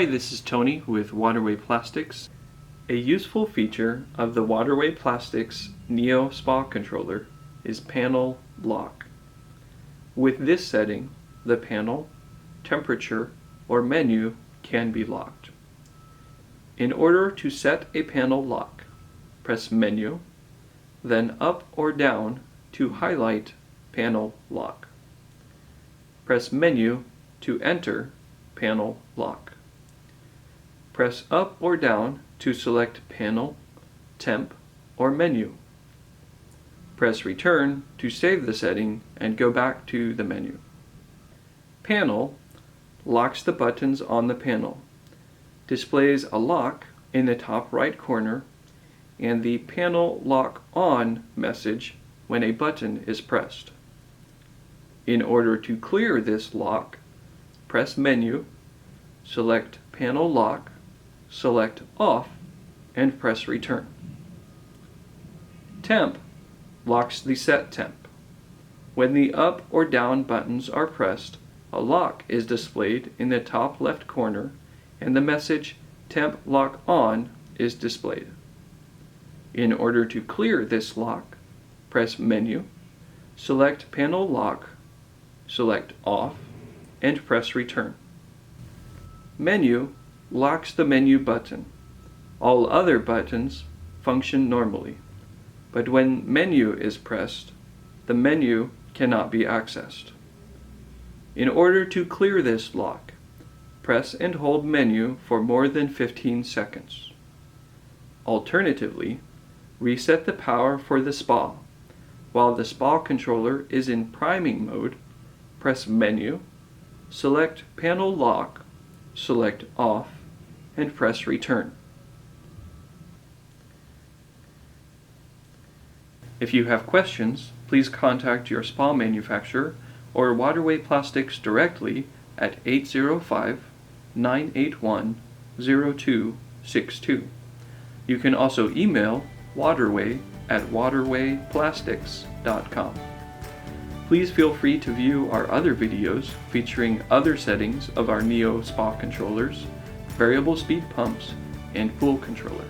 Hi, this is Tony with Waterway Plastics. A useful feature of the Waterway Plastics Neo Spa controller is panel lock. With this setting, the panel, temperature, or menu can be locked. In order to set a panel lock, press Menu, then up or down to highlight Panel Lock. Press Menu to enter Panel Lock. Press up or down to select Panel, Temp, or Menu. Press Return to save the setting and go back to the menu. Panel locks the buttons on the panel, displays a lock in the top right corner, and the Panel Lock On message when a button is pressed. In order to clear this lock, press Menu, select Panel Lock, select Off, and press Return. Temp locks the set temp. When the up or down buttons are pressed, a lock is displayed in the top left corner and the message Temp Lock On is displayed. In order to clear this lock, press Menu, select Panel Lock, select Off, and press Return. Menu locks the menu button. All other buttons function normally, but when Menu is pressed, the menu cannot be accessed. In order to clear this lock, press and hold Menu for more than 15 seconds. Alternatively, reset the power for the spa. While the spa controller is in priming mode, press Menu, select Panel Lock, select Off, and press Return. If you have questions, please contact your spa manufacturer or Waterway Plastics directly at 805-981-0262. You can also email waterway@waterwayplastics.com. Please feel free to view our other videos featuring other settings of our Neo Spa controllers, variable speed pumps, and pool controller.